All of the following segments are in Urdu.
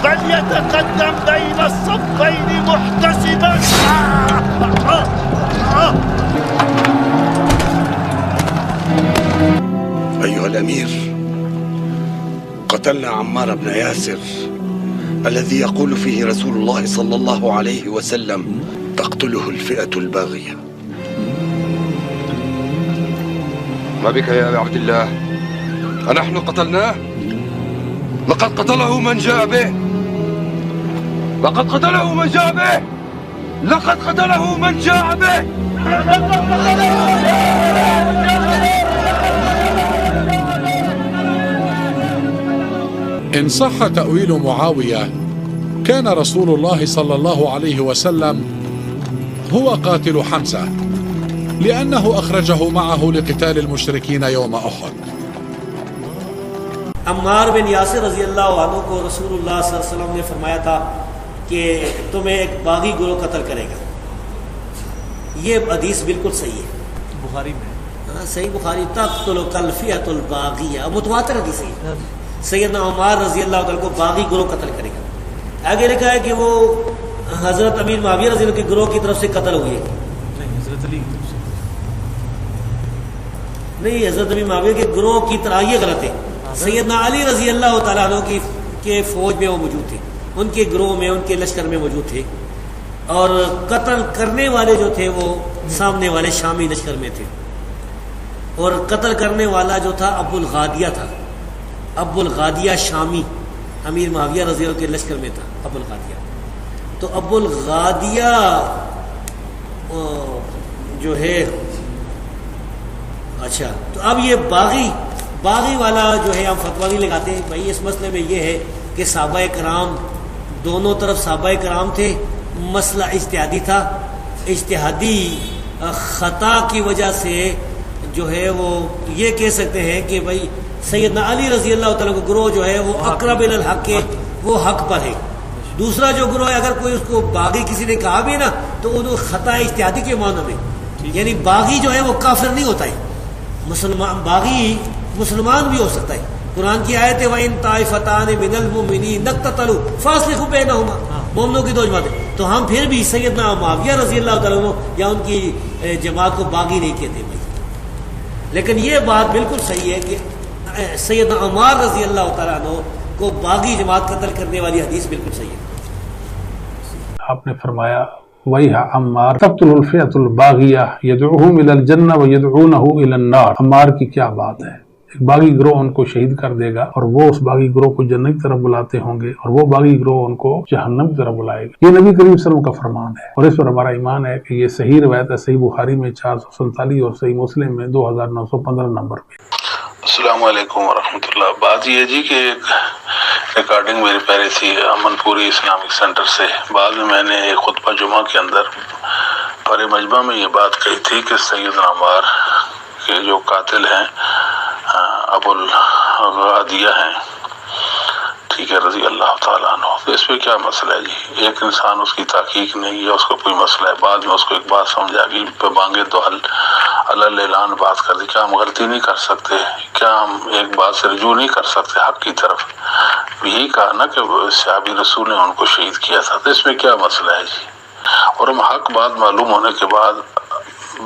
فليتقدم بين الصفين محتسبا. أيها الأمير، قتلنا عمار بن ياسر الذي يقول فيه رسول الله صلى الله عليه وسلم تقتله الفئة الباغية. ما بك يا أبا عبد الله؟ أنحن قتلناه؟ لقد قتله من جاء به. لقد قتله من جاء به. لقد قتله من جاء به. إن صح تأويل معاوية، كان رسول الله صلى الله عليه وسلم هو قاتل حمزة، لأنه أخرجه معه لقتال المشركين يوم أحد. عمار بن یاسر رضی اللہ عنہ کو رسول اللہ صلی اللہ علیہ وسلم نے فرمایا تھا کہ تمہیں ایک باغی گروہ قتل کرے گا. یہ حدیث بالکل صحیح ہے، بخاری میں صحیح بخاری تقتل الفئۃ الباغیہ، متواتر حدیث ہے. سیدنا عمار رضی اللہ عنہ کو باغی گروہ قتل کرے گا. آگے لکھا ہے کہ وہ حضرت امیر معاویہ رضی اللہ عنہ کے گروہ کی طرف سے قتل ہوئے. حضرت علی نہیں، حضرت امیر معاویہ کے گروہ کی طرح، یہ غلط ہے. سیدنا علی رضی اللہ تعالیٰ عنہ کے فوج میں وہ موجود تھے، ان کے گروہ میں، ان کے لشکر میں موجود تھے، اور قتل کرنے والے جو تھے وہ سامنے والے شامی لشکر میں تھے. اور قتل کرنے والا جو تھا ابو الغادیہ تھا. ابو الغادیہ شامی امیر معاویہ رضی اللہ عنہ کے لشکر میں تھا. ابو الغادیہ تو ابو الغادیہ جو ہے، اچھا تو اب یہ باغی والا جو ہے ہم فتویٰ نہیں لگاتے ہیں بھائی. اس مسئلے میں یہ ہے کہ صحابہ کرام دونوں طرف صحابہ کرام تھے، مسئلہ اجتہادی تھا. اجتہادی خطا کی وجہ سے جو ہے وہ یہ کہہ سکتے ہیں کہ بھائی سیدنا علی رضی اللہ تعالیٰ کا گروہ جو ہے وہ اقرب الی الحق ہے، وہ حق پر ہے. دوسرا جو گروہ ہے، اگر کوئی اس کو باغی کسی نے کہا بھی نا تو وہ خطا اجتہادی کے معنی میں، یعنی باغی جو ہے وہ کافر نہیں ہوتا ہے. باغی مسلمان بھی ہو سکتا ہے. قرآن کی آیت ہے وَإِن طَائِفَتَانِ مِنَ الْمُؤْمِنِينَ اقْتَتَلُوا فَأَصْلِحُوا بَيْنَهُمَا. مومنوں کی دو جماعتیں، تو ہم پھر بھی سیدنا معاویہ رضی اللہ تعالیٰ عنہ یا ان کی جماعت کو باغی نہیں کہتے بھائی. لیکن یہ بات بالکل صحیح ہے کہ سیدنا عمار رضی اللہ تعالیٰ عنہ کو باغی جماعت قتل کرنے والی حدیث بالکل صحیح ہے. آپ نے فرمایا وَيْحَ عمار تقتل الفئۃ الباغیہ یدعوہم الی الجنہ ویدعونہ الی النار. عمار کی کیا بات ہے، ایک باغی گروہ ان کو شہید کر دے گا اور وہ اس باغی گروہ کو جنت کی طرف بلاتے ہوں گے، اور وہ باغی گروہ ان کو جہنم کی طرف بلائے گا. یہ نبی کریم صلی اللہ علیہ وسلم کا فرمان ہے، اور اس پر ہمارا ایمان ہے کہ یہ صحیح روایت ہے. صحیح بخاری میں 447 اور صحیح مسلم میں 2915 نمبر پہ. السلام علیکم ورحمۃ اللہ. بات یہ جی کہ ایک ریکارڈنگ میری پہلے تھی امن پوری اسلامک سینٹر سے. بعد میں نے ایک خطبہ جمعہ کے اندر پر مجمع میں یہ بات کہی تھی کہ سیدنا عمار کے جو قاتل ہیں ابو الغادیہ ہیں، ٹھیک ہے، رضی اللہ تعالیٰ عنہ. تو اس پہ کیا مسئلہ ہے جی؟ ایک انسان اس کی تحقیق نہیں ہے، اس کو کوئی مسئلہ ہے، بعد میں اس کو ایک بات سمجھ آ گئی، پہ مانگے تو حل اللہ اعلان بات کر دی. کیا ہم غلطی نہیں کر سکتے؟ کیا ہم ایک بات سے رجوع نہیں کر سکتے حق کی طرف؟ یہی کہا نا کہ صحابی رسول نے ان کو شہید کیا تھا. تو اس میں کیا مسئلہ ہے جی؟ اور ہم حق بات معلوم ہونے کے بعد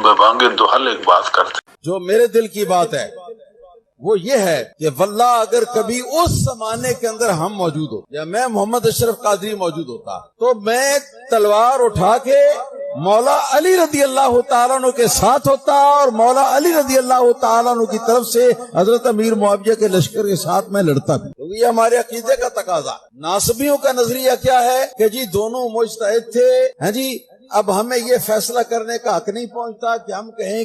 بے مانگے دو حل ایک بات کرتے. جو میرے دل کی بات ہے وہ یہ ہے کہ واللہ اگر کبھی اس زمانے کے اندر ہم موجود ہو یا میں محمد اشرف قادری موجود ہوتا تو میں تلوار اٹھا کے مولا علی رضی اللہ تعالیٰ عنہ کے ساتھ ہوتا اور مولا علی رضی اللہ تعالیٰ عنہ کی طرف سے حضرت امیر معاویہ کے لشکر کے ساتھ میں لڑتا بھی، کیونکہ یہ ہمارے عقیدے کا تقاضا. ناصبیوں کا نظریہ کیا ہے کہ جی دونوں مجتہد تھے، ہاں جی. اب ہمیں یہ فیصلہ کرنے کا حق نہیں پہنچتا کہ ہم کہیں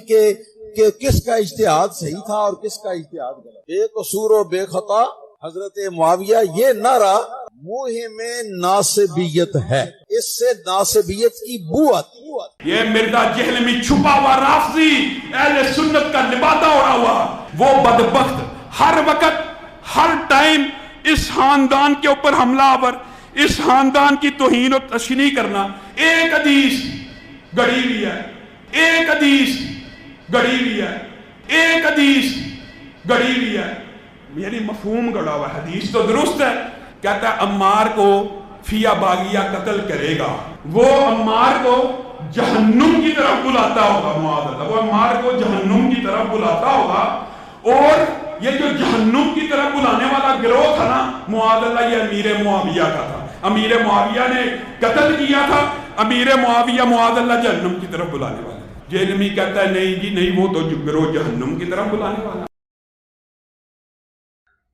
کہ کس کا اجتہاد صحیح تھا اور کس کا اجتہاد غلط. بے قصور و بے خطا حضرت معاویہ، یہ نعرہ موہم ناصبیت ہے، اس سے ناصبیت کی بو آتی. یہ مرزا جہلمی چھپا ہوا رافضی اہل سنت کا لبادہ اڑا ہوا وہ بدبخت ہر وقت ہر ٹائم اس خاندان کے اوپر حملہ آور، اس خاندان کی توہین و تشنیع کرنا. ایک حدیث گڑی ہوئی ہے، ایک حدیث گڑی ہوئی ہے، ایک حدیث گڑی ہوئی ہے، یعنی مفہوم گڑا ہوا. حدیث تو درست ہے کہتا ہے عمار کو فیا باغیہ قتل کرے گا، وہ عمار کو جہنم کی طرف بلاتا ہوگا، معاذ اللہ، وہ عمار کو جہنم کی طرف بلاتا ہوگا، اور یہ جو جہنم کی طرف بلانے والا گروہ تھا نا معاذ اللہ، یہ امیر معاویہ کا تھا، امیر معاویہ نے قتل کیا تھا، امیر معاویہ معاذ اللہ جہنم کی طرف بلانے والا۔ جہلمی کہتا ہے نہیں جی نہیں، وہ تو گروہ جہنم کی طرف بلانے والا۔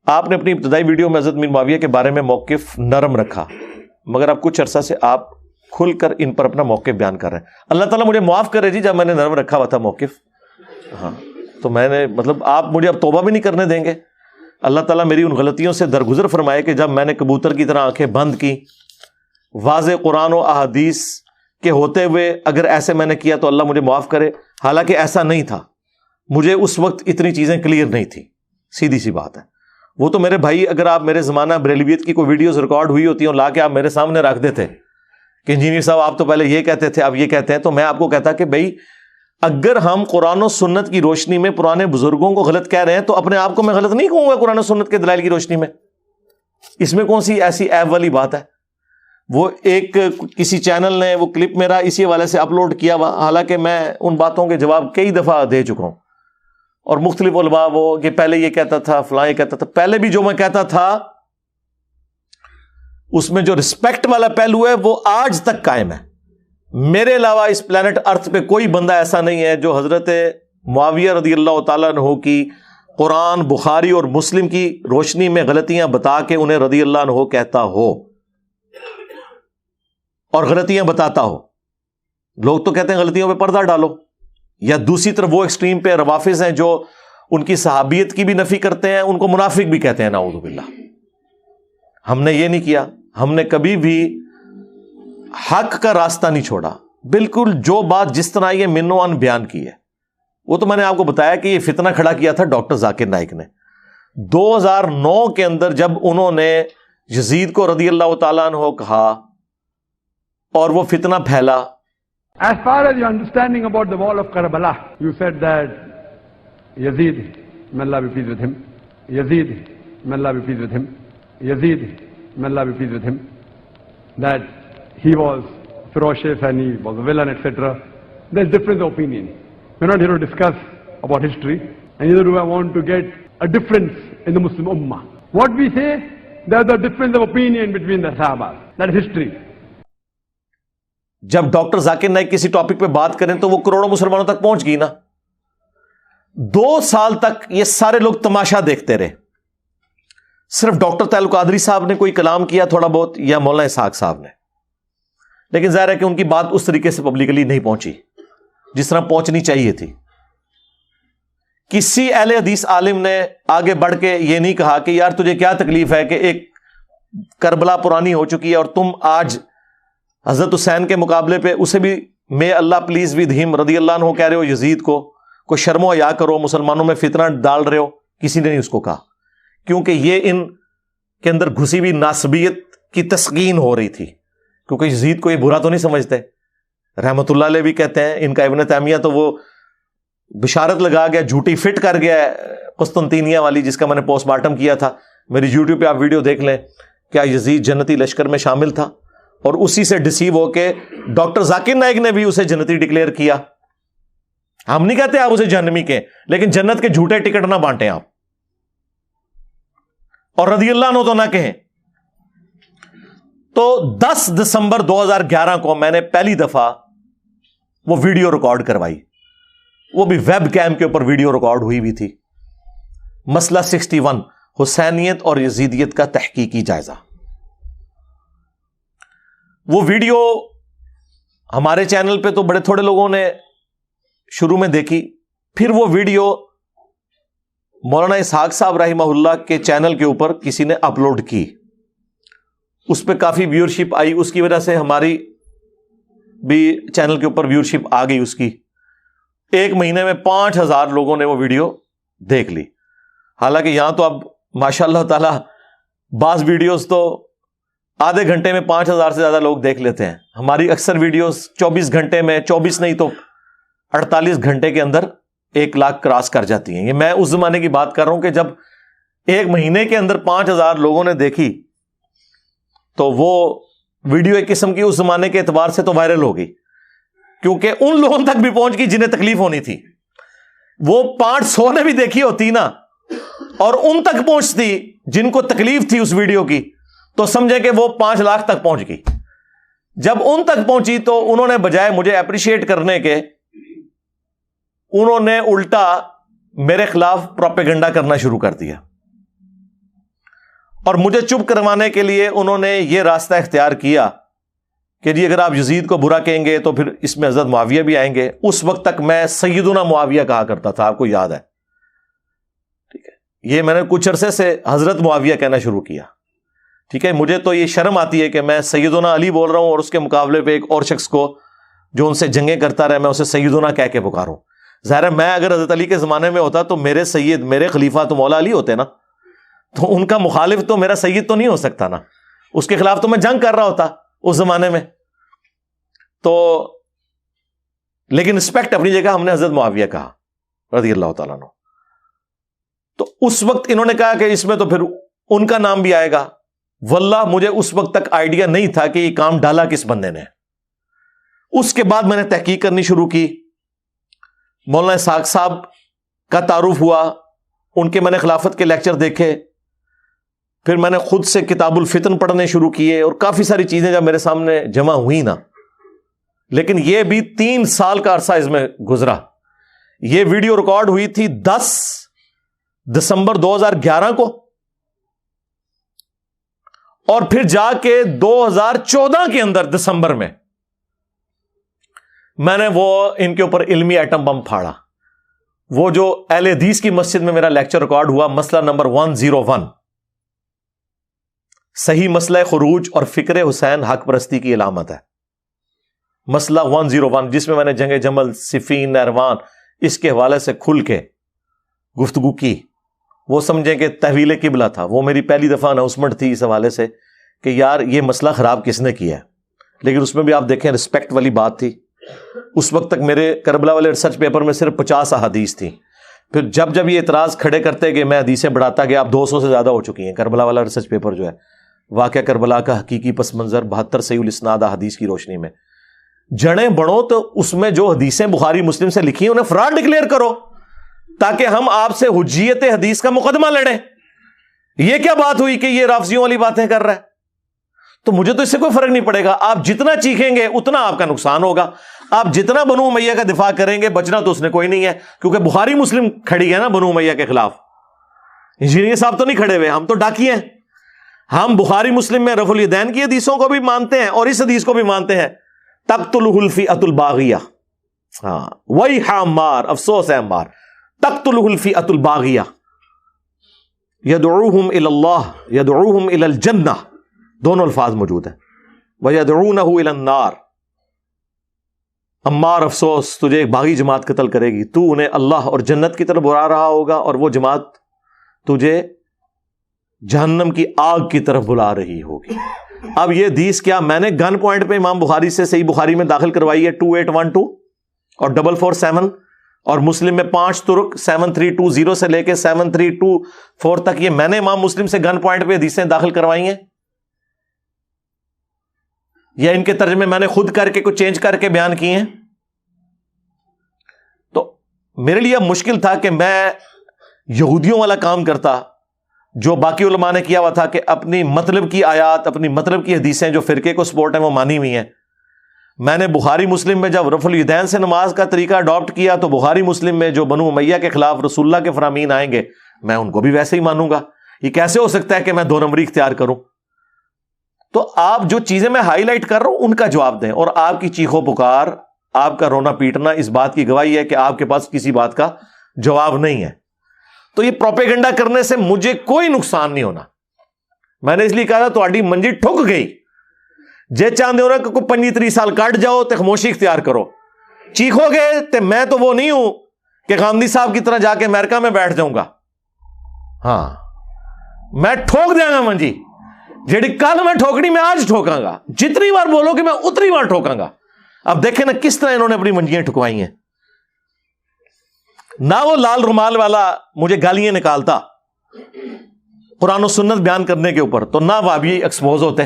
آپ نے اپنی ابتدائی ویڈیو میں حضرت امیر معاویہ کے بارے میں موقف نرم رکھا، مگر اب کچھ عرصہ سے آپ کھل کر ان پر اپنا موقف بیان کر رہے ہیں۔ اللہ تعالیٰ مجھے معاف کرے جی، جب میں نے نرم رکھا ہوا تھا موقف، ہاں تو میں نے مطلب آپ مجھے اب توبہ بھی نہیں کرنے دیں گے؟ اللہ تعالیٰ میری ان غلطیوں سے درگزر فرمائے کہ جب میں نے کبوتر کی طرح آنکھیں بند کی، واضح قرآن و احادیث کے ہوتے ہوئے اگر ایسے میں نے کیا تو اللہ مجھے معاف کرے، حالانکہ ایسا نہیں تھا، مجھے اس وقت اتنی چیزیں کلیئر نہیں تھی، سیدھی سی بات ہے۔ وہ تو میرے بھائی، اگر آپ میرے زمانہ بریلویت کی کوئی ویڈیوز ریکارڈ ہوئی ہوتی ہیں لا کے آپ میرے سامنے رکھ دیتے کہ انجینئر صاحب آپ تو پہلے یہ کہتے تھے اب یہ کہتے ہیں، تو میں آپ کو کہتا کہ بھائی اگر ہم قرآن و سنت کی روشنی میں پرانے بزرگوں کو غلط کہہ رہے ہیں تو اپنے آپ کو میں غلط نہیں کہوں گا قرآن و سنت کے دلائل کی روشنی میں؟ اس میں کون سی ایسی ایب والی بات ہے؟ وہ ایک کسی چینل نے وہ کلپ میرا اسی حوالے سے اپلوڈ کیا ہوا، حالانکہ میں ان باتوں کے جواب کئی دفعہ دے چکا ہوں، اور مختلف علماء وہ کہ پہلے یہ کہتا تھا فلاں یہ کہتا تھا، پہلے بھی جو میں کہتا تھا اس میں جو رسپیکٹ والا پہلو ہے وہ آج تک قائم ہے۔ میرے علاوہ اس پلانٹ ارتھ پہ کوئی بندہ ایسا نہیں ہے جو حضرت معاویہ رضی اللہ تعالیٰ عنہ کی قرآن، بخاری اور مسلم کی روشنی میں غلطیاں بتا کے انہیں رضی اللہ عنہ کہتا ہو اور غلطیاں بتاتا ہو۔ لوگ تو کہتے ہیں غلطیوں پہ پردہ ڈالو، یا دوسری طرف وہ ایکسٹریم پہ روافظ ہیں جو ان کی صحابیت کی بھی نفی کرتے ہیں، ان کو منافق بھی کہتے ہیں، نعوذ باللہ۔ ہم نے یہ نہیں کیا، ہم نے کبھی بھی حق کا راستہ نہیں چھوڑا، بالکل جو بات جس طرح یہ من و ان بیان کی ہے۔ وہ تو میں نے آپ کو بتایا کہ یہ فتنہ کھڑا کیا تھا ڈاکٹر ذاکر نائک نے 2009 کے اندر، جب انہوں نے یزید کو رضی اللہ تعالیٰ عنہ کہا اور وہ فتنہ پھیلا۔ As far as your understanding about the wall of Karbala, you said that Yazid, may Allah be pleased with him, Yazid, may Allah be pleased with him, Yazid, may Allah be pleased with him, that he was ferocious and he was a villain, etc. There's difference of opinion. We're not here to discuss about history, and neither do I want to get a difference in the Muslim Ummah. What we say, there's a difference of opinion between the Sahabas. That is history. جب ڈاکٹر ذاکر نائک کسی ٹاپک پہ بات کریں تو وہ کروڑوں مسلمانوں تک پہنچ گئی نا۔ 2 سال تک یہ سارے لوگ تماشا دیکھتے رہے، صرف ڈاکٹر تعلق قادری صاحب نے کوئی کلام کیا تھوڑا بہت، یا مولانا اسحاق صاحب نے، لیکن ظاہر ہے کہ ان کی بات اس طریقے سے پبلکلی نہیں پہنچی جس طرح پہنچنی چاہیے تھی۔ کسی اہل حدیث عالم نے آگے بڑھ کے یہ نہیں کہا کہ یار تجھے کیا تکلیف ہے کہ ایک کربلا پرانی ہو چکی ہے اور تم آج حضرت حسین کے مقابلے پہ اسے بھی میں اللہ پلیز ود ہم رضی اللہ عنہ کہہ رہے ہو، یزید کو کوئی شرم و حیا کرو، مسلمانوں میں فتنہ ڈال رہے ہو۔ کسی نے نہیں اس کو کہا، کیونکہ یہ ان کے اندر گھسی ہوئی ناسبیت کی تسکین ہو رہی تھی، کیونکہ یزید کو یہ برا تو نہیں سمجھتے۔ رحمت اللہ علیہ بھی کہتے ہیں، ان کا ابن تیمیہ تو وہ بشارت لگا گیا، جھوٹی فٹ کر گیا قسطنطینیہ والی، جس کا میں نے پوسٹ مارٹم کیا تھا، میری یوٹیوب پہ آپ ویڈیو دیکھ لیں، کیا یزید جنتی لشکر میں شامل تھا، اور اسی سے ڈسیو ہو کے ڈاکٹر ذاکر نائک نے بھی اسے جنتی ڈکلیئر کیا۔ ہم نہیں کہتے آپ اسے جہنمی کہیں، لیکن جنت کے جھوٹے ٹکٹ نہ بانٹیں آپ، اور رضی اللہ عنہ تو نہ کہیں۔ تو 10 دسمبر 2011 کو میں نے پہلی دفعہ وہ ویڈیو ریکارڈ کروائی، وہ بھی ویب کیم کے اوپر ویڈیو ریکارڈ ہوئی تھی، مسئلہ 61 حسینیت اور یزیدیت کا تحقیقی جائزہ۔ وہ ویڈیو ہمارے چینل پہ تو بڑے تھوڑے لوگوں نے شروع میں دیکھی، پھر وہ ویڈیو مولانا اسحاق صاحب رحمہ اللہ کے چینل کے اوپر کسی نے اپلوڈ کی، اس پہ کافی ویورشپ آئی، اس کی وجہ سے ہماری بھی چینل کے اوپر ویورشپ آ گئی اس کی۔ 1 مہینے میں 5000 لوگوں نے وہ ویڈیو دیکھ لی۔ حالانکہ یہاں تو اب ماشاء اللہ تعالی بعض ویڈیوز تو آدھے گھنٹے میں 5000 سے زیادہ لوگ دیکھ لیتے ہیں، ہماری اکثر ویڈیوز 24 گھنٹے میں، 24 نہیں تو 48 گھنٹے کے اندر 1 لاکھ کراس کر جاتی ہیں۔ یہ میں اس زمانے کی بات کر رہا ہوں کہ جب 1 مہینے کے اندر 5000 لوگوں نے دیکھی تو وہ ویڈیو ایک قسم کی اس زمانے کے اعتبار سے تو وائرل ہو گئی، کیونکہ ان لوگوں تک بھی پہنچ گئی جنہیں تکلیف ہونی تھی. وہ 500 نے بھی دیکھی ہوتی نا اور ان تک پہنچتی جن کو تکلیف تھی اس ویڈیو کی، تو سمجھے کہ وہ 5 لاکھ تک پہنچ گئی. جب ان تک پہنچی تو انہوں نے بجائے مجھے اپریشیٹ کرنے کے، انہوں نے الٹا میرے خلاف پروپیگنڈا کرنا شروع کر دیا. اور مجھے چپ کروانے کے لیے انہوں نے یہ راستہ اختیار کیا کہ جی اگر آپ یزید کو برا کہیں گے تو پھر اس میں حضرت معاویہ بھی آئیں گے. اس وقت تک میں سیدنا معاویہ کہا کرتا تھا، آپ کو یاد ہے، ٹھیک ہے. یہ میں نے کچھ عرصے سے حضرت معاویہ کہنا شروع کیا، ٹھیک ہے. مجھے تو یہ شرم آتی ہے کہ میں سیدنا علی بول رہا ہوں اور اس کے مقابلے پہ ایک اور شخص کو جو ان سے جنگیں کرتا رہا میں اسے سیدنا کہہ کے پکاروں. ظاہر ہے میں اگر حضرت علی کے زمانے میں ہوتا تو میرے سید، میرے خلیفہ تو مولا علی ہوتے نا، تو ان کا مخالف تو میرا سید تو نہیں ہو سکتا نا، اس کے خلاف تو میں جنگ کر رہا ہوتا اس زمانے میں. تو لیکن رسپیکٹ اپنی جگہ ہم نے حضرت معاویہ کہا رضی اللہ تعالیٰ عنہ. تو اس وقت انہوں نے کہا کہ اس میں تو پھر ان کا نام بھی آئے گا. واللہ مجھے اس وقت تک آئیڈیا نہیں تھا کہ یہ کام ڈالا کس بندے نے. اس کے بعد میں نے تحقیق کرنی شروع کی، مولانا اسحاق صاحب کا تعارف ہوا، ان کے میں نے خلافت کے لیکچر دیکھے، پھر میں نے خود سے کتاب الفتن پڑھنے شروع کیے اور کافی ساری چیزیں جب میرے سامنے جمع ہوئی نا. لیکن یہ بھی 3 سال کا عرصہ اس میں گزرا. یہ ویڈیو ریکارڈ ہوئی تھی 10 دسمبر 2011 کو، اور پھر جا کے 2014 کے اندر دسمبر میں نے وہ ان کے اوپر علمی ایٹم بم پھاڑا. وہ جو اہل حدیث کی مسجد میں میرا لیکچر ریکارڈ ہوا، مسئلہ نمبر 101، صحیح مسئلہ خروج اور فکر حسین حق پرستی کی علامت ہے. مسئلہ 101 جس میں نے جنگ جمل، صفین، نہروان اس کے حوالے سے کھل کے گفتگو کی. وہ سمجھیں کہ تحویل قبلہ تھا. وہ میری پہلی دفعہ اناؤنسمنٹ تھی اس حوالے سے کہ یار یہ مسئلہ خراب کس نے کیا ہے. لیکن اس میں بھی آپ دیکھیں رسپیکٹ والی بات تھی. اس وقت تک میرے کربلا والے ریسرچ پیپر میں صرف 50 احادیث تھیں. پھر جب یہ اعتراض کھڑے کرتے کہ میں حدیثیں بڑھاتا گیا، اب 200 سے زیادہ ہو چکی ہیں. کربلا والا ریسرچ پیپر جو ہے، واقعہ کربلا کا حقیقی پس منظر 72 صحیح الاسناد احادیث کی روشنی میں، جڑیں بڑھو تو اس میں جو حدیثیں بخاری مسلم سے لکھی ہیں انہیں فراڈ ڈکلیئر کرو تاکہ ہم آپ سے حجیت حدیث کا مقدمہ لڑیں. یہ کیا بات ہوئی کہ یہ رافضیوں والی باتیں کر رہا ہے؟ تو مجھے تو اس سے کوئی فرق نہیں پڑے گا. آپ جتنا چیخیں گے اتنا آپ کا نقصان ہوگا. آپ جتنا بنو امیہ کا دفاع کریں گے بچنا تو اس نے کوئی نہیں ہے، کیونکہ بخاری مسلم کھڑی ہے نا بنو امیہ کے خلاف. انجینئر صاحب تو نہیں کھڑے ہوئے، ہم تو ڈاکی ہیں. ہم بخاری مسلم میں رفع الیدین کی حدیثوں کو بھی مانتے ہیں اور اس حدیث کو بھی مانتے ہیں، تقتلہ الفئۃ الباغیہ. ہاں وہی عمار، افسوس ہے عمار. تقتلہ الفئۃ الباغیہ یدعوہم الی اللہ یدعوہم الی الجنہ، دونوں الفاظ موجود ہیں، ویدعونہ الی النار. عمار افسوس، تجھے ایک باغی جماعت قتل کرے گی، تو انہیں اللہ اور جنت کی طرف بلا رہا ہوگا اور وہ جماعت تجھے جہنم کی آگ کی طرف بلا رہی ہوگی. اب یہ حدیث کیا میں نے گن پوائنٹ پہ امام بخاری سے صحیح بخاری میں داخل کروائی ہے 2812 اور 447، اور مسلم میں 5 ترک 7320 سے لے کے 7324 تک. یہ میں نے امام مسلم سے گن پوائنٹ پہ حدیثیں داخل کروائی ہیں یا ان کے ترجمے میں نے خود کر کے کچھ چینج کر کے بیان کیے ہیں؟ تو میرے لیے مشکل تھا کہ میں یہودیوں والا کام کرتا جو باقی علماء نے کیا ہوا تھا کہ اپنی مطلب کی آیات، اپنی مطلب کی حدیثیں جو فرقے کو سپورٹ ہیں وہ مانی ہوئی ہیں. میں نے بخاری مسلم میں جب رفع الیدین سے نماز کا طریقہ اڈاپٹ کیا تو بخاری مسلم میں جو بنو امیہ کے خلاف رسول اللہ کے فرامین آئیں گے میں ان کو بھی ویسے ہی مانوں گا. یہ کیسے ہو سکتا ہے کہ میں 2 نمبری اختیار کروں؟ تو آپ جو چیزیں میں ہائی لائٹ کر رہا ہوں ان کا جواب دیں، اور آپ کی چیخو پکار، آپ کا رونا پیٹنا اس بات کی گواہی ہے کہ آپ کے پاس کسی بات کا جواب نہیں ہے. تو یہ پروپیگنڈا کرنے سے مجھے کوئی نقصان نہیں ہونا. میں نے اس لیے کہا تھا تھوڑی منجی ٹھک گئی، جے چاہتے ہو رہا کہ کوئی 25-30 سال کٹ جاؤ تو خاموشی اختیار کرو. چیخو گے تو میں تو وہ نہیں ہوں کہ غامدی صاحب کی طرح جا کے امریکہ میں بیٹھ جاؤں گا. ہاں میں ٹھوک دیا گا منجی، جیڑی کل میں ٹھوکنی میں آج ٹھوکاں گا. جتنی بار بولو کہ میں اتنی بار ٹھوکاں گا. اب دیکھیں نا کس طرح انہوں نے اپنی منجیاں ٹھکوائی ہیں. نہ وہ لال رومال والا مجھے گالیاں نکالتا قرآن و سنت بیان کرنے کے اوپر، تو نہ وہابی ایکسپوز ہوتے.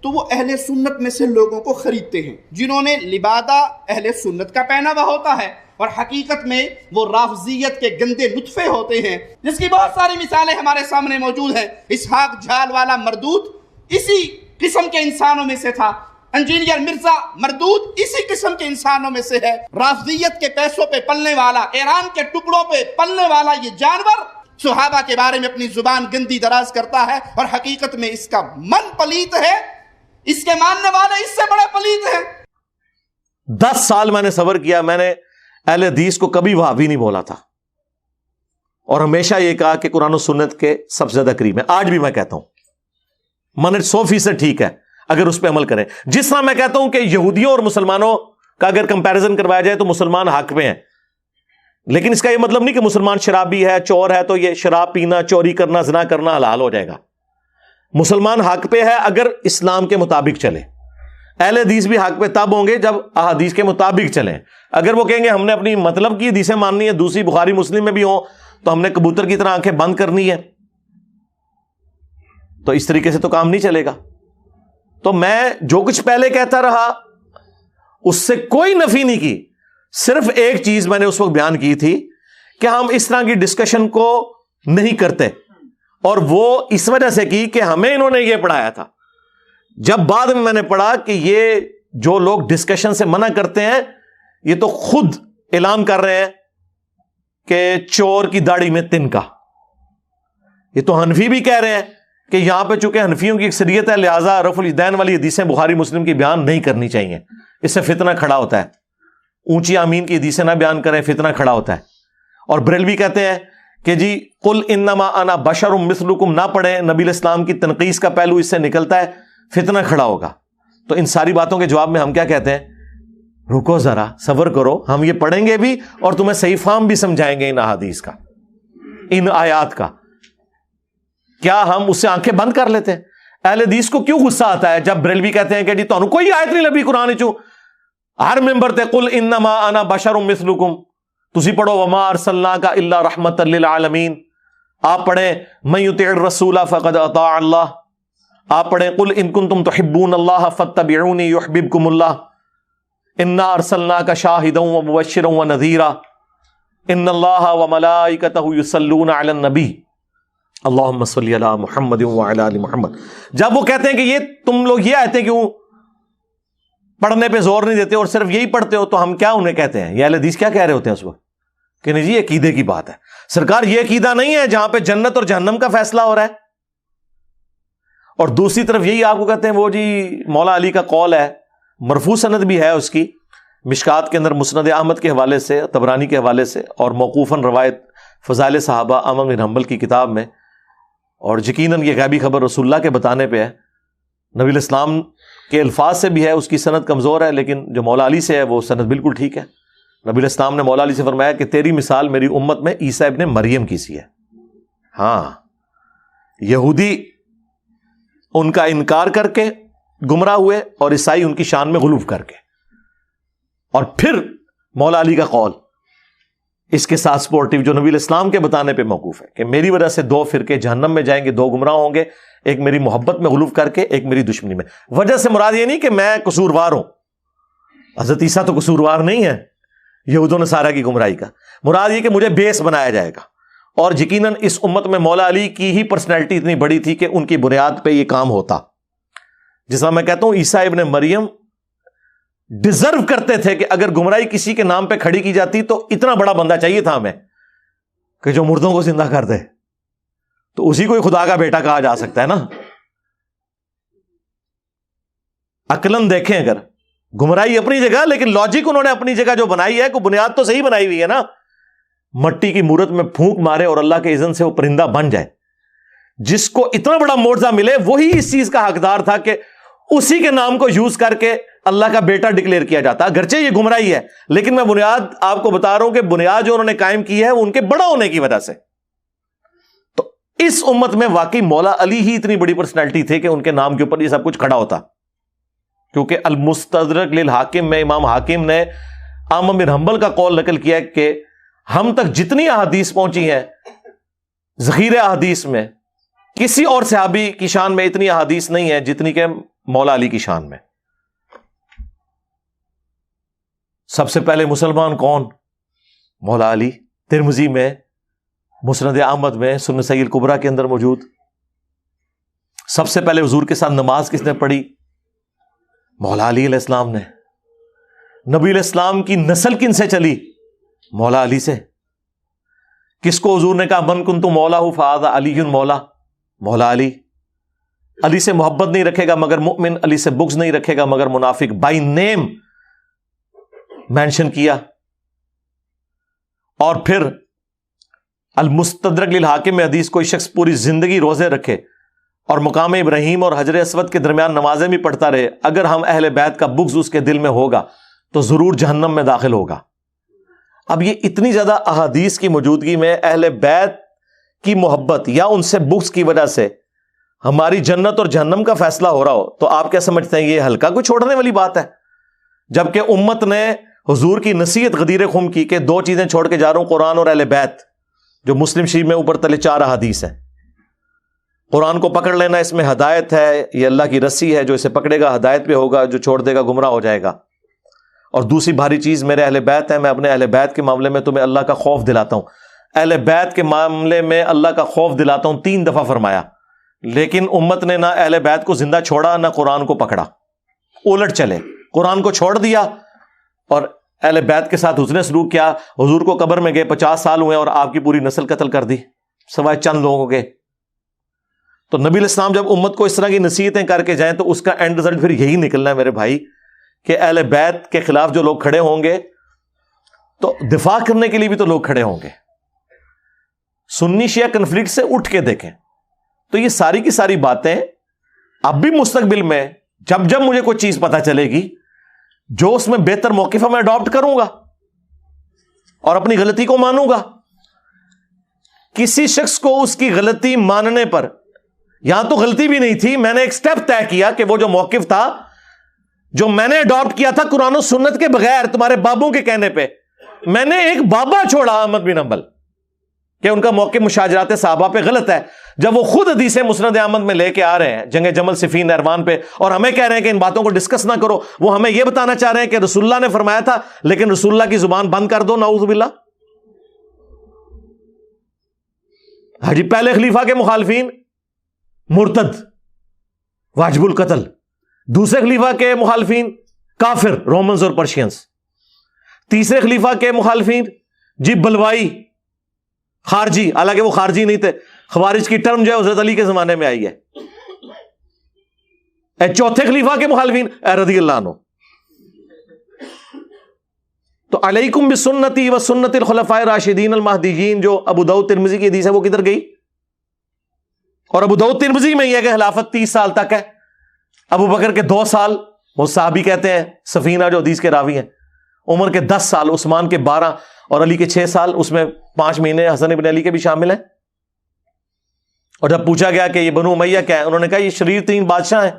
تو وہ اہل سنت میں سے لوگوں کو خریدتے ہیں جنہوں نے لبادہ اہل سنت کا پہنا ہوا ہوتا ہے، اور حقیقت میں وہ رافضیت کے گندے نطفے ہوتے ہیں، جس کی بہت ساری مثالیں ہمارے سامنے موجود ہیں۔ اسحاق جھال والا مردود اسی قسم کے انسانوں میں سے تھا، انجینئر مرزا مردود اسی قسم کے انسانوں میں سے ہے۔ رافضیت کے پیسوں پہ پلنے والا، ایران کے ٹکڑوں پہ پلنے والا یہ جانور صحابہ کے بارے میں اپنی زبان گندی دراز کرتا ہے، اور حقیقت میں اس کا من پلیت ہے، اس کے ماننے والے اس سے بڑے پلیت ہیں۔ 10 سال میں نے صبر کیا، میں نے اہل حدیث کو کبھی وہابی نہیں بولا تھا، اور ہمیشہ یہ کہا کہ قرآن و سنت کے سب سے زیادہ قریب ہے۔ آج بھی میں کہتا ہوں منٹ 100% ٹھیک ہے اگر اس پہ عمل کریں۔ جس طرح میں کہتا ہوں کہ یہودیوں اور مسلمانوں کا اگر کمپیریزن کروایا جائے تو مسلمان حق پہ ہیں، لیکن اس کا یہ مطلب نہیں کہ مسلمان شرابی ہے، چور ہے تو یہ شراب پینا، چوری کرنا، زنا کرنا حلال ہو جائے گا۔ مسلمان حق پہ ہے اگر اسلام کے مطابق چلے، اہل حدیث بھی حق پہ تب ہوں گے جب احادیث کے مطابق چلیں۔ اگر وہ کہیں گے ہم نے اپنی مطلب کی حدیثیں ماننی ہے، دوسری بخاری مسلم میں بھی ہوں، تو ہم نے کبوتر کی طرح آنکھیں بند کرنی ہے، تو اس طریقے سے تو کام نہیں چلے گا۔ تو میں جو کچھ پہلے کہتا رہا اس سے کوئی نفی نہیں کی، صرف ایک چیز میں نے اس وقت بیان کی تھی کہ ہم اس طرح کی ڈسکشن کو نہیں کرتے، اور وہ اس وجہ سے کی کہ ہمیں انہوں نے یہ پڑھایا تھا۔ جب بعد میں نے پڑھا کہ یہ جو لوگ ڈسکشن سے منع کرتے ہیں یہ تو خود اعلان کر رہے ہیں کہ چور کی داڑھی میں تنکا، یہ تو حنفی بھی کہہ رہے ہیں کہ یہاں پہ چونکہ حنفیوں کی اکثریت ہے لہٰذا رفع الیدین والی حدیثیں بخاری مسلم کی بیان نہیں کرنی چاہیے، اس سے فتنہ کھڑا ہوتا ہے۔ اونچی آمین کی حدیثیں نہ بیان کریں، فتنہ کھڑا ہوتا ہے۔ اور بریلوی کہتے ہیں کہ جی قل انما انا بشر مثلکم نہ پڑھیں، نبی الاسلام کی تنقیص کا پہلو اس سے نکلتا ہے، فتنہ کھڑا ہوگا۔ تو ان ساری باتوں کے جواب میں ہم کیا کہتے ہیں؟ رکو ذرا، صبر کرو، ہم یہ پڑھیں گے بھی اور تمہیں صحیح فہم بھی سمجھائیں گے ان احادیث کا، ان آیات کا۔ کیا ہم اس سے آنکھیں بند کر لیتے ہیں؟ اہل حدیث کو کیوں غصہ آتا ہے جب بریلوی کہتے ہیں کہ جی تانوں کوئی آیت نہیں لبھی قرآن چوں، ہر ممبر تے قل انما انا بشر مثلکم، تسی پڑھو وما ارسلناک الا رحمتا للعالمین، آپ پڑھیں من یطع الرسول فقد اطاع اللہ، آپ پڑھیں قل ان کنتم تحبون اللہ فاتبعونی یحببکم اللہ، انا ارسلناک شاہدا ومبشرا ونذیرا، ان اللہ وملائکتہ یصلون علی النبی اللہم صلی علی محمد وعلی آل محمد۔ جب وہ کہتے ہیں کہ یہ تم لوگ یہ آیتیں کیوں پڑھنے پہ زور نہیں دیتے اور صرف یہی پڑھتے ہو، تو ہم کیا انہیں کہتے ہیں؟ یہ اہل حدیث کیا کہہ رہے ہوتے ہیں اس وقت کہ نہیں جی عقیدے کی بات ہے، سرکار یہ عقیدہ نہیں ہے جہاں پہ جنت اور جہنم کا فیصلہ ہو رہا ہے۔ اور دوسری طرف یہی آپ کو کہتے ہیں وہ جی مولا علی کا قول ہے، مرفوع سند بھی ہے اس کی، مشکات کے اندر مسند احمد کے حوالے سے، طبرانی کے حوالے سے، اور موقوفاً روایت فضائل صحابہ احمد بن حنبل کی کتاب میں، اور یقیناً یہ غیبی خبر رسول اللہ کے بتانے پہ ہے، نبی الاسلام کے الفاظ سے بھی ہے، اس کی سند کمزور ہے، لیکن جو مولا علی سے ہے وہ سند بالکل ٹھیک ہے۔ نبی الاسلام نے مولا علی سے فرمایا کہ تیری مثال میری امت میں عیسیٰ ابن مریم کی سی ہے۔ ہاں، یہودی ان کا انکار کر کے گمراہ ہوئے اور عیسائی ان کی شان میں غلو کر کے، اور پھر مولا علی کا قول اس کے ساتھ سپورٹیو جو نبی الاسلام کے بتانے پہ موقوف ہے کہ میری وجہ سے 2 فرقے جہنم میں جائیں گے، 2 گمراہ ہوں گے، ایک میری محبت میں غلو کر کے، ایک میری دشمنی میں۔ وجہ سے مراد یہ نہیں کہ میں قصوروار ہوں، حضرت عیسیٰ تو قصوروار نہیں ہے یہود و نصارہ کی گمراہی کا، مراد یہ کہ مجھے بیس بنایا جائے گا۔ اور یقیناً اس امت میں مولا علی کی ہی پرسنالٹی اتنی بڑی تھی کہ ان کی بنیاد پہ یہ کام ہوتا۔ جس طرح میں کہتا ہوں عیسیٰ ابن مریم ڈیزرو کرتے تھے کہ اگر گمراہی کسی کے نام پہ کھڑی کی جاتی تو اتنا بڑا بندہ چاہیے تھا ہمیں کہ جو مردوں کو زندہ کر دے، تو اسی کو ہی خدا کا بیٹا کہا جا سکتا ہے نا۔ عقلاً دیکھیں، اگر گمراہی اپنی جگہ، لیکن لاجک انہوں نے اپنی جگہ جو بنائی ہے، کوئی بنیاد تو صحیح بنائی ہوئی ہے نا۔ مٹی کی مورت میں پھونک مارے اور اللہ کے اذن سے وہ پرندہ بن جائے، جس کو اتنا بڑا معجزہ ملے، وہی اس چیز کا حقدار تھا کہ اسی کے نام کو یوز کر کے اللہ کا بیٹا ڈکلیئر کیا جاتا۔ اگرچہ یہ گمراہی ہے، لیکن میں بنیاد آپ کو بتا رہا ہوں کہ بنیاد جو انہوں نے قائم کی ہے وہ ان کے بڑا ہونے کی وجہ سے۔ تو اس امت میں واقعی مولا علی ہی اتنی بڑی پرسنالٹی تھے کہ ان کے نام کے اوپر یہ سب کچھ کھڑا ہوتا، کیونکہ المستدرک للحاکم میں امام حاکم نے احمد بن حنبل کا قول نقل کیا کہ ہم تک جتنی احادیث پہنچی ہیں ذخیرہ احادیث میں، کسی اور صحابی کی شان میں اتنی احادیث نہیں ہے جتنی کہ مولا علی کی شان میں. سب سے پہلے مسلمان کون؟ مولا علی. ترمذی میں، مسند احمد میں، سنن نسائی الکبریٰ کے اندر موجود. سب سے پہلے حضور کے ساتھ نماز کس نے پڑھی؟ مولا علی علیہ السلام نے. نبی علیہ السلام کی نسل کن سے چلی؟ مولا علی سے. کس کو حضور نے کہا من کنت مولا فہذا علی مولا؟ مولا علی. علی سے محبت نہیں رکھے گا مگر مؤمن، علی سے بغض نہیں رکھے گا مگر منافق. بائی نیم مینشن کیا. اور پھر المستدرک للحاکم میں حدیث، کوئی شخص پوری زندگی روزے رکھے اور مقام ابراہیم اور حجر اسود کے درمیان نمازیں بھی پڑھتا رہے، اگر ہم اہل بیت کا بغض اس کے دل میں ہوگا تو ضرور جہنم میں داخل ہوگا. اب یہ اتنی زیادہ احادیث کی موجودگی میں اہل بیت کی محبت یا ان سے بغض کی وجہ سے ہماری جنت اور جہنم کا فیصلہ ہو رہا ہو تو آپ کیا سمجھتے ہیں یہ ہلکا کوئی چھوڑنے والی بات ہے؟ جبکہ امت نے حضور کی نصیحت غدیر خم کی کہ 2 چیزیں چھوڑ کے جا رہا ہوں، قرآن اور اہل بیت، جو مسلم شریف میں اوپر تلے 4 احادیث ہیں. قرآن کو پکڑ لینا، اس میں ہدایت ہے، یہ اللہ کی رسی ہے، جو اسے پکڑے گا ہدایت پہ ہوگا، جو چھوڑ دے گا گمراہ ہو جائے گا. اور دوسری بھاری چیز میرے اہل بیت ہے، میں اپنے اہل بیت کے معاملے میں تمہیں اللہ کا خوف دلاتا ہوں. اہل بیت کے معاملے میں اللہ کا خوف دلاتا ہوں 3 دفعہ فرمایا. لیکن امت نے نہ اہل بیت کو زندہ چھوڑا نہ قرآن کو پکڑا، الٹ چلے. قرآن کو چھوڑ دیا اور اہل بیت کے ساتھ حسن سلوک کیا. حضور کو قبر میں گئے 50 سال ہوئے اور آپ کی پوری نسل قتل کر دی سوائے چند لوگوں کے. تو نبی علیہ السلام جب امت کو اس طرح کی نصیحتیں کر کے جائیں تو اس کا اینڈ رزلٹ پھر یہی نکلنا ہے میرے بھائی کہ اہل بیت کے خلاف جو لوگ کھڑے ہوں گے تو دفاع کرنے کے لیے بھی تو لوگ کھڑے ہوں گے. سنی شیعہ کنفلکٹ سے اٹھ کے دیکھیں تو یہ ساری کی ساری باتیں اب بھی مستقبل میں جب جب مجھے کوئی چیز پتہ چلے گی جو اس میں بہتر موقف ہے میں اڈاپٹ کروں گا اور اپنی غلطی کو مانوں گا. کسی شخص کو اس کی غلطی ماننے پر، یہاں تو غلطی بھی نہیں تھی، میں نے ایک سٹیپ طے کیا کہ وہ جو موقف تھا جو میں نے اڈاپٹ کیا تھا قرآن و سنت کے بغیر تمہارے بابوں کے کہنے پہ، میں نے ایک بابا چھوڑا احمد بن حنبل کہ ان کا موقف مشاجرات صحابہ پہ غلط ہے، جب وہ خود حدیث مسند احمد میں لے کے آ رہے ہیں جنگ جمل صفین نہروان پہ اور ہمیں کہہ رہے ہیں کہ ان باتوں کو ڈسکس نہ کرو. وہ ہمیں یہ بتانا چاہ رہے ہیں کہ رسول اللہ نے فرمایا تھا لیکن رسول اللہ کی زبان بند کر دو، نعوذ باللہ. حاجی پہلے خلیفہ کے مخالفین مرتد واجب القتل، دوسرے خلیفہ کے مخالفین کافر رومنز اور پرشینز، تیسرے خلیفہ کے مخالفین جی بلوائی خارجی، حالانکہ وہ خارجی نہیں تھے، خوارج کی ٹرم جو ہے حضرت علی کے زمانے میں آئی ہے. چوتھے خلیفہ کے مخالفین رضی اللہ عنہ. تو علیکم بسنتی و سنت الخلفاء الراشدین المہدیین جو ابو داؤد ترمذی کی حدیث ہے وہ کدھر گئی؟ اور ابو داؤد ترمذی میں یہ ہے کہ خلافت 30 سال تک ہے، ابو بکر کے 2 سال، وہ صحابی کہتے ہیں سفینہ جو حدیث کے راوی ہیں، عمر کے 10 سال، عثمان کے 12 اور علی کے 6 سال، اس میں 5 مہینے حسن ابن علی کے بھی شامل ہیں. اور جب پوچھا گیا کہ یہ بنو امیہ کیا ہے، انہوں نے کہا یہ شریر 3 بادشاہ ہیں.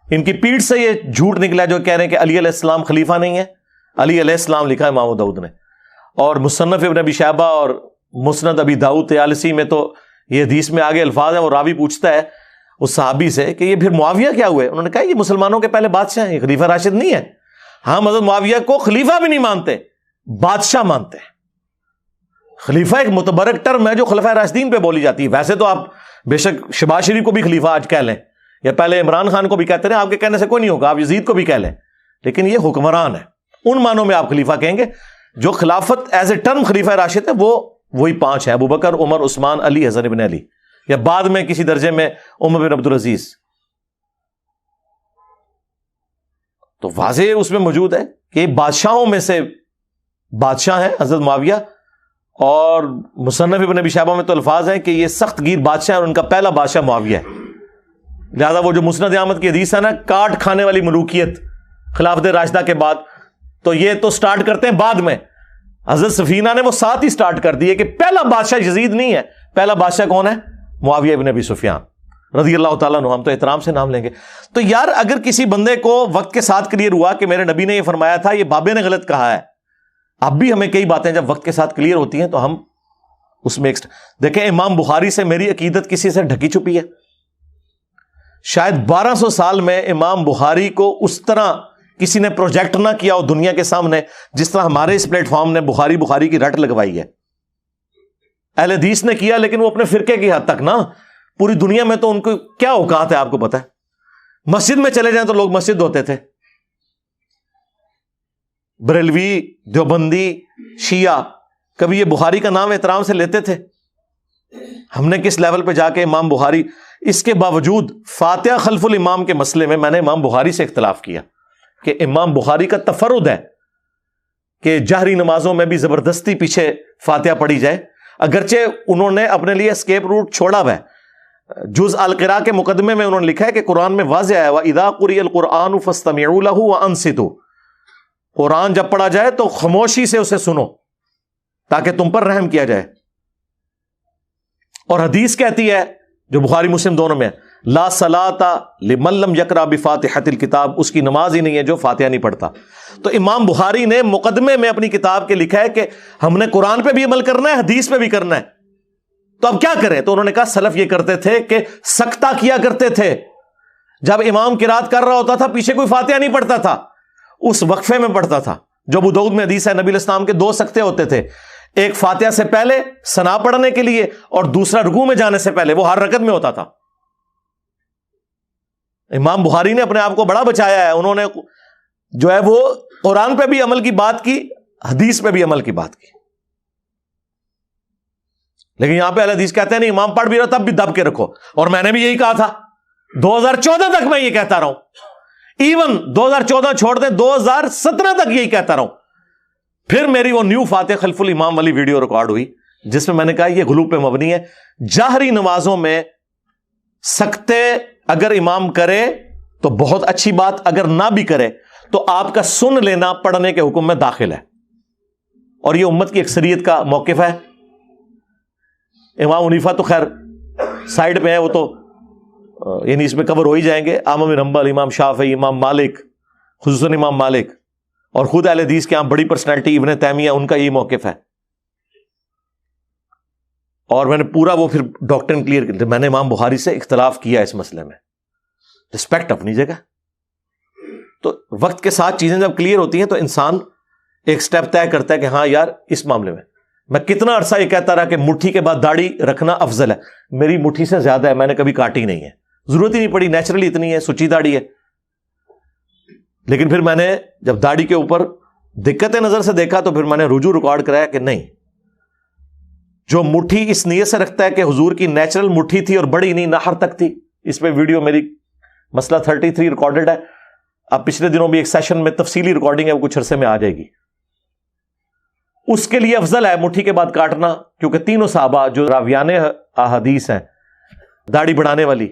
ان کی پیٹھ سے یہ جھوٹ نکلا جو کہہ رہے ہیں کہ علی علیہ السلام خلیفہ نہیں ہے. علی علیہ السلام لکھا ہے امام داؤد نے، اور مصنف ابن ابی شیبہ اور مسند ابی داؤد طیالسی میں تو یہ حدیث میں آگے الفاظ ہیں. وہ راوی پوچھتا ہے اس صحابی سے کہ یہ پھر معاویہ کیا ہوئے؟ انہوں نے کہا یہ مسلمانوں کے پہلے بادشاہ ہیں، یہ خلیفہ راشد نہیں ہے. ہم حضرت معاویہ کو خلیفہ بھی نہیں مانتے، بادشاہ مانتے ہیں. خلیفہ ایک متبرک ٹرم ہے جو خلفۂ راشدین پہ بولی جاتی ہے. ویسے تو آپ بے شک شہباز شریف کو بھی خلیفہ آج کہہ لیں، یا پہلے عمران خان کو بھی کہتے ہیں، آپ کے کہنے سے کوئی نہیں ہوگا، آپ یزید کو بھی کہہ لیں، لیکن یہ حکمران ہے، ان معنوں میں آپ خلیفہ کہیں گے. جو خلافت ایز اے ٹرم خلیفہ راشد ہے وہ وہی 5 ہے، ابو بکر، عمر، عثمان، علی، حسن ابن علی، یا بعد میں کسی درجے میں عمر بن عبدالعزیز. تو واضح اس میں موجود ہے کہ بادشاہوں میں سے بادشاہ ہیں حضرت معاویہ. اور مصنف ابن ابی شیبہ میں تو الفاظ ہیں کہ یہ سخت گیر بادشاہ اور ان کا پہلا بادشاہ معاویہ ہے. لہذا وہ جو مسند احمد کی حدیث ہے نا، کاٹ کھانے والی ملوکیت خلافت راشدہ کے بعد، تو یہ تو سٹارٹ کرتے ہیں بعد میں. حضرت سفینہ نے وہ ساتھ ہی سٹارٹ کر دیے کہ پہلا بادشاہ یزید نہیں ہے، پہلا بادشاہ کون ہے؟ معاویہ ابن ابی سفیان رضی اللہ تعالیٰ عنہ. ہم تو احترام سے نام لیں گے. تو یار اگر کسی بندے کو وقت کے ساتھ کلیئر ہوا کہ میرے نبی نے یہ فرمایا تھا، یہ بابے نے غلط کہا ہے، اب بھی ہمیں کئی باتیں جب وقت کے ساتھ کلیئر ہوتی ہیں تو ہم اس میں دیکھیں امام بخاری سے میری عقیدت کسی سے ڈھکی چھپی ہے؟ شاید 1200 سال میں امام بخاری کو اس طرح کسی نے پروجیکٹ نہ کیا ہو دنیا کے سامنے جس طرح ہمارے اس پلیٹ فارم نے بخاری کی رٹ لگوائی ہے. اہل حدیث نے کیا لیکن وہ اپنے فرقے کی حد تک نا, پوری دنیا میں تو ان کو کیا اوقات ہے آپ کو پتا ہے. مسجد میں چلے جائیں تو لوگ مسجد ہوتے تھے, بریلوی, دیوبندی, شیعہ, کبھی یہ بخاری کا نام احترام سے لیتے تھے؟ ہم نے کس لیول پہ جا کے امام بخاری, اس کے باوجود فاتحہ خلف الامام کے مسئلے میں نے امام بخاری سے اختلاف کیا کہ امام بخاری کا تفرد ہے کہ جہری نمازوں میں بھی زبردستی پیچھے فاتحہ پڑھی جائے, اگرچہ انہوں نے اپنے لیے اسکیپ روٹ چھوڑا ہوا ہے. جز القراء کے مقدمے میں انہوں نے لکھا ہے کہ قرآن میں واضح آیا وَإِذَا قُرِئَ الْقُرْآنُ فَاسْتَمِعُوا لَهُ وَأَنصِتُوا, قرآن جب پڑھا جائے تو خاموشی سے اسے سنو تاکہ تم پر رحم کیا جائے. اور حدیث کہتی ہے جو بخاری مسلم دونوں میں ہے, لا صلاۃ لمن لم یقرأ بفاتحۃ الکتاب, اس کی نماز ہی نہیں ہے جو فاتحہ نہیں پڑھتا. تو امام بخاری نے مقدمے میں اپنی کتاب کے لکھا ہے کہ ہم نے قرآن پہ بھی عمل کرنا ہے, حدیث پہ بھی کرنا ہے, تو اب کیا کریں؟ تو انہوں نے کہا سلف یہ کرتے تھے کہ سکتہ کیا کرتے تھے, جب امام قرات کر رہا ہوتا تھا پیچھے کوئی فاتحہ نہیں پڑھتا تھا, اس وقفے میں پڑھتا تھا. جو ابو داؤد میں حدیث ہے نبی علیہ السلام کے 2 سکتے ہوتے تھے, ایک فاتحہ سے پہلے ثنا پڑھنے کے لیے اور دوسرا رکوع میں جانے سے پہلے, وہ ہر رکعت میں ہوتا تھا. امام بخاری نے اپنے آپ کو بڑا بچایا ہے, انہوں نے جو ہے وہ قرآن پہ بھی عمل کی بات کی, حدیث پہ بھی عمل کی بات کی. لیکن یہاں پہ اہل حدیث کہتے ہیں نہیں, امام پڑھ بھی رہا تب بھی دب کے رکھو. اور میں نے بھی یہی کہا تھا 2014 تک, میں یہ کہتا رہا ہوں, ایون 2014 چھوڑ دیں 2017 تک یہی کہتا رہا ہوں. پھر میری وہ نیو فاتح خلف الامام والی ویڈیو ریکارڈ ہوئی جس میں نے کہا یہ غلو پہ مبنی ہے. جاہری نمازوں میں سکتے اگر امام کرے تو بہت اچھی بات, اگر نہ بھی کرے تو آپ کا سن لینا پڑھنے کے حکم میں داخل ہے, اور یہ امت کی اکثریت کا موقف ہے. امام حنیفہ تو خیر سائڈ پہ ہے, وہ تو یعنی اس میں کور ہو ہی جائیں گے. احمد بن حنبل, امام شافعی, امام مالک, خصوصاً امام مالک, اور خود اہل حدیث کے یہاں بڑی پرسنالٹی ابن تیمیہ, ان کا یہی موقف ہے. اور میں نے پورا وہ پھر ڈاکٹرن کلیئر کیا. میں نے امام بخاری سے اختلاف کیا اس مسئلے میں, رسپیکٹ اپنی جگہ. تو وقت کے ساتھ چیزیں جب کلیئر ہوتی ہیں تو انسان ایک سٹیپ طے کرتا ہے کہ ہاں یار اس معاملے میں کتنا عرصہ یہ کہتا رہا کہ مٹھی کے بعد داڑھی رکھنا افضل ہے. میری مٹھی سے زیادہ ہے, میں نے کبھی کاٹی نہیں ہے, ضرورت ہی نہیں پڑی, نیچرلی اتنی ہے, سچی داڑھی ہے. لیکن پھر میں نے جب داڑھی کے اوپر دقت نظر سے دیکھا تو پھر میں نے رجوع ریکارڈ کرایا کہ نہیں, جو مٹھی اس نیت سے رکھتا ہے کہ حضور کی نیچرل مٹھی تھی اور بڑی نہیں, نہر تک تھی. اس پہ ویڈیو میری مسئلہ 33 ریکارڈڈ ہے. اب پچھلے دنوں بھی ایک سیشن میں تفصیلی ریکارڈنگ ہے, وہ کچھ عرصے میں آ جائے گی. اس کے لیے افضل ہے مٹھی کے بعد کاٹنا, کیونکہ تینوں صحابہ جو راویان احادیث ہیں داڑھی بڑھانے والی,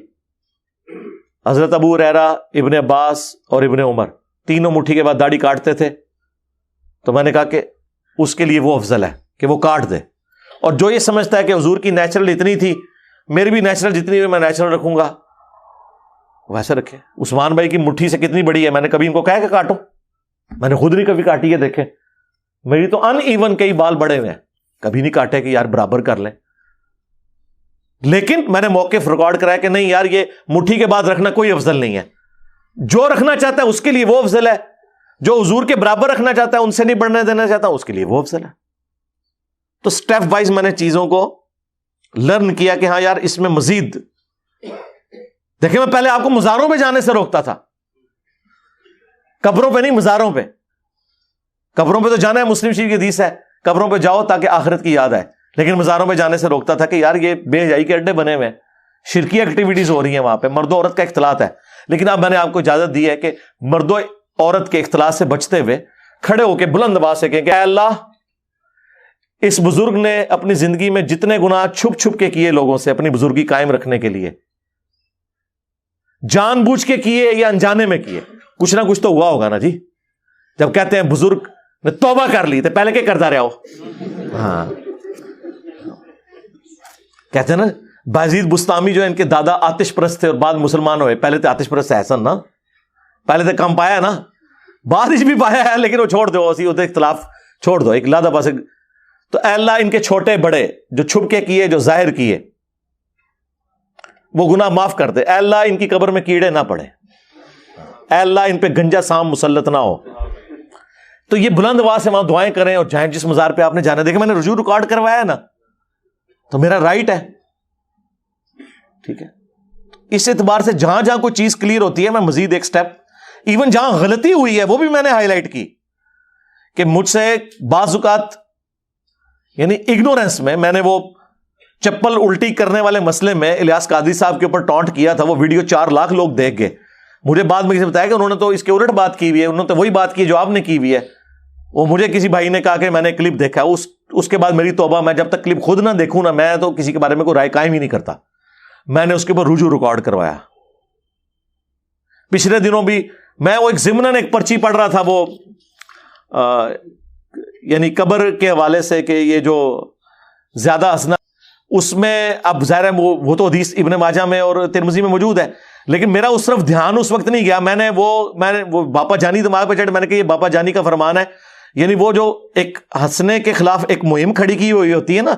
حضرت ابو ہریرہ, ابن عباس اور ابن عمر, تینوں مٹھی کے بعد داڑھی کاٹتے تھے. تو میں نے کہا کہ اس کے لیے وہ افضل ہے کہ وہ کاٹ دے. اور جو یہ سمجھتا ہے کہ حضور کی نیچرل اتنی تھی, میری بھی نیچرل جتنی ہوئی میں نیچرل رکھوں گا, ویسے رکھے. عثمان بھائی کی مٹھی سے کتنی بڑی ہے, میں نے کبھی ان کو کہا کہ کاٹو, میں نے خود نہیں کبھی کاٹی ہے. دیکھیں میری تو ان ایون کئی بال بڑے ہوئے ہیں, کبھی نہیں کاٹے کہ یار برابر کر لیں. لیکن میں نے موقف ریکارڈ کرایا کہ نہیں یار یہ مٹھی کے بعد رکھنا کوئی افضل نہیں ہے. جو رکھنا چاہتا ہے اس کے لیے وہ افضل ہے, جو حضور کے برابر رکھنا چاہتا ہے, ان سے نہیں بڑھنے دینا چاہتا, اس کے لیے وہ افضل ہے. تو سٹیپ وائز میں نے چیزوں کو لرن کیا کہ ہاں یار اس میں مزید. دیکھیں میں پہلے آپ کو مزاروں پہ جانے سے روکتا تھا, قبروں پہ نہیں, مزاروں پہ. قبروں پہ تو جانا ہے, مسلم شریف کی حدیث ہے, قبروں پہ جاؤ تاکہ آخرت کی یاد آئے. لیکن مزاروں پہ جانے سے روکتا تھا کہ یار یہ بے حیائی کے اڈے بنے ہوئے ہیں, شرکی ایکٹیویٹیز ہو رہی ہیں وہاں پہ, مرد و عورت کا اختلاط ہے. لیکن اب میں نے آپ کو اجازت دی ہے کہ مرد و عورت کے اختلاط سے بچتے ہوئے کھڑے ہو کے بلند آواز سے کہیں کہ اے اللہ, اس بزرگ نے اپنی زندگی میں جتنے گناہ چھپ چھپ کے کیے لوگوں سے اپنی بزرگی قائم رکھنے کے لیے, جان بوجھ کے کیے یا انجانے میں کیے, کچھ نہ کچھ تو ہوا ہوگا نا جی. جب کہتے ہیں بزرگ نے توبہ کر لی تو پہلے کیا کرتا رہا ہو. ہاں کہتے ہیں نا بازید بستامی جو ہے ان کے دادا آتش پرست تھے اور بعد مسلمان ہوئے. پہلے تو آتش پرست احسن نا, پہلے تو کم پایا نا, بعد بھی پایا ہے, لیکن وہ چھوڑ دو, اسی اختلاف چھوڑ دو, ایک لادہ پاس. تو اے اللہ ان کے چھوٹے بڑے جو چھپ کے کیے, جو ظاہر کیے, وہ گناہ معاف کر دے. اے اللہ ان کی قبر میں کیڑے نہ پڑے, اے اللہ ان پہ گنجا سام مسلط نہ ہو. تو یہ بلند آواز سے وہاں دعائیں کریں اور جائیں جس مزار پہ آپ نے جانا. دیکھیں میں نے رجوع ریکارڈ کروایا ہے نا, تو میرا رائٹ ہے, ٹھیک ہے. اس اعتبار سے جہاں جہاں کوئی چیز کلیئر ہوتی ہے میں مزید ایک سٹیپ, ایون جہاں غلطی ہوئی ہے وہ بھی میں نے ہائی لائٹ کی کہ مجھ سے بعض اوقات یعنی اگنورینس میں نے وہ چپل الٹی کرنے والے مسئلے میں الیاس قادری صاحب کے اوپر ٹانٹ کیا تھا. وہ ویڈیو 4 لاکھ لوگ دیکھ گئے. مجھے بعد میں کسی نے بتایا کہ انہوں نے تو اس کے الٹ بات کی ہوئی ہے, انہوں نے تو وہی بات کی جو آپ نے کی ہوئی ہے. وہ مجھے کسی بھائی نے کہا کہ میں نے کلپ دیکھا, اس کے بعد میری توبہ, میں جب تک کلپ خود نہ دیکھوں نا میں تو کسی کے بارے میں کوئی رائے قائم ہی نہیں کرتا. میں نے اس کے اوپر رجوع ریکارڈ کروایا. پچھلے دنوں بھی میں وہ ایک ضمناً ایک پرچی پڑھ رہا تھا, وہ یعنی قبر کے حوالے سے کہ یہ جو زیادہ ہنسنا, اس میں اب ظاہر ہے وہ تو حدیث ابن ماجہ میں اور ترمذی میں موجود ہے, لیکن میرا اس طرف دھیان اس وقت نہیں گیا. میں نے وہ باپا جانی دماغ پہ چڑھ, میں نے کہا یہ باپا جانی کا فرمان ہے. یعنی وہ جو ایک ہنسنے کے خلاف ایک مہم کھڑی کی ہوئی ہوتی ہے نا,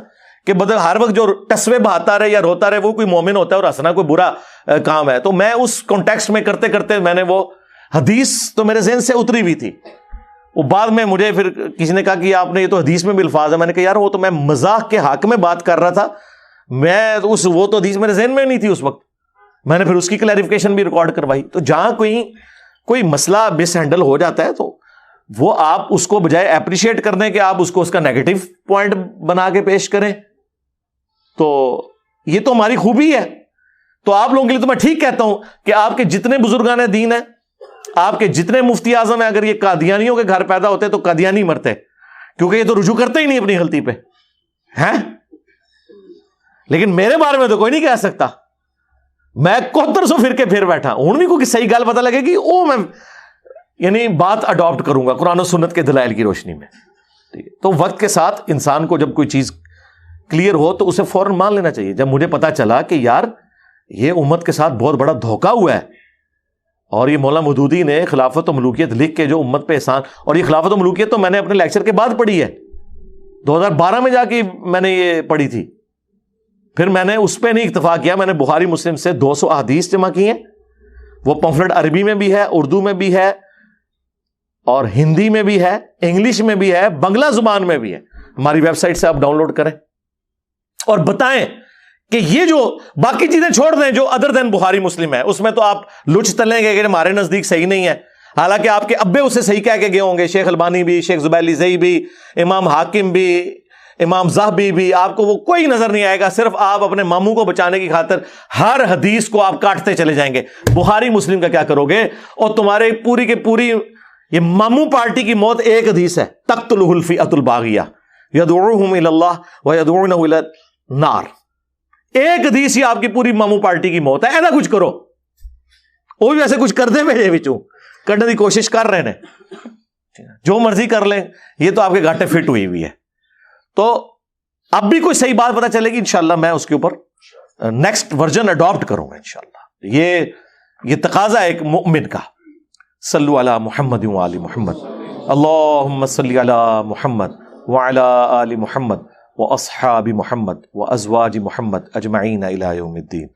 کہ بدل ہر وقت جو ٹسوے بہاتا رہے یا روتا رہے وہ کوئی مومن ہوتا ہے اور ہنسنا کوئی برا کام ہے. تو میں اس کانٹیکسٹ میں کرتے کرتے میں نے وہ حدیث تو میرے ذہن سے اتری ہوئی تھی. وہ بعد میں مجھے پھر کسی نے کہا کہ آپ نے یہ تو حدیث میں بھی الفاظ ہے. میں نے کہا یار وہ تو میں مزاح کے حق میں بات کر رہا تھا, میں وہ تو حدیث میرے ذہن میں نہیں تھی اس وقت. میں نے پھر اس کی کلیریفیکیشن بھی ریکارڈ کروائی. تو جہاں کوئی مسئلہ مس ہینڈل ہو جاتا ہے تو وہ آپ اس کو بجائے اپریشیٹ کرنے کے آپ اس کو اس کا نیگیٹو پوائنٹ بنا کے پیش کریں, تو یہ تو ہماری خوبی ہے. تو آپ لوگوں کے لیے تو میں ٹھیک کہتا ہوں کہ آپ کے جتنے بزرگان دین ہیں, آپ کے جتنے مفتی اعظم ہیں, اگر یہ قادیانیوں کے گھر پیدا ہوتے تو قادیانی مرتے, کیونکہ یہ تو رجوع کرتے ہی نہیں اپنی غلطی پہ ہیں. لیکن میرے بارے میں تو کوئی نہیں کہہ سکتا. میں 7100 فرقے پھر بیٹھا ہوں بھی کوئی صحیح گال پتہ لگے گی وہ میں یعنی بات اڈاپٹ کروں گا قرآن و سنت کے دلائل کی روشنی میں. تو وقت کے ساتھ انسان کو جب کوئی چیز کلیئر ہو تو اسے فوراً مان لینا چاہیے. جب مجھے پتا چلا کہ یار یہ امت کے ساتھ بہت بڑا دھوکہ ہوا ہے, اور یہ مولانا مودودی نے خلافت و ملوکیت لکھ کے جو امت پہ احسان, اور یہ خلافت و ملوکیت تو میں نے اپنے لیکچر کے بعد پڑھی ہے, 2012 میں جا کے میں نے یہ پڑھی تھی. پھر میں نے اس پہ نہیں اکتفا کیا, میں نے بخاری مسلم سے 200 احادیث جمع کی ہیں. وہ پمفلٹ عربی میں بھی ہے, اردو میں بھی ہے, اور ہندی میں بھی ہے, انگلش میں بھی ہے, بنگلہ زبان میں بھی ہے. ہماری ویب سائٹ سے آپ ڈاؤن لوڈ کریں اور بتائیں کہ یہ جو باقی چیزیں چھوڑ دیں جو ادر دین بخاری مسلم ہے, اس میں تو آپ لچ تلیں گے کہ ہمارے نزدیک صحیح نہیں ہے, حالانکہ آپ کے ابے اسے صحیح کہہ کے گئے ہوں گے. شیخ البانی بھی, شیخ زبیلی زئی بھی, امام حاکم بھی, امام زاہبی بھی, آپ کو وہ کوئی نظر نہیں آئے گا. صرف آپ اپنے ماموں کو بچانے کی خاطر ہر حدیث کو آپ کاٹتے چلے جائیں گے. بخاری مسلم کا کیا کرو گے؟ اور تمہارے پوری کے پوری یہ ماموں پارٹی کی موت ایک حدیث ہے, تقتلہ الفئۃ الباغیہ یدعوہم الی اللہ ویدعونہ الی النار. ایک حدیث ہی آپ کی پوری ماموں پارٹی کی موت ہے. ایسا کچھ کرو, وہ بھی ویسے کچھ کر دے میرے بچوں, کرنے کی کوشش کر رہے ہیں, جو مرضی کر لیں, یہ تو آپ کے گھاٹے فٹ ہوئی ہوئی ہے. تو اب بھی کوئی صحیح بات پتہ چلے گی انشاءاللہ میں اس کے اوپر نیکسٹ ورژن اڈاپٹ کروں گا انشاءاللہ. یہ تقاضا ہے ایک مومن کا. صلو علی محمد وعلی محمد, اللہم صلی علی محمد وعلی آل محمد واصحاب محمد وازواج محمد اجمعین الی یوم الدین.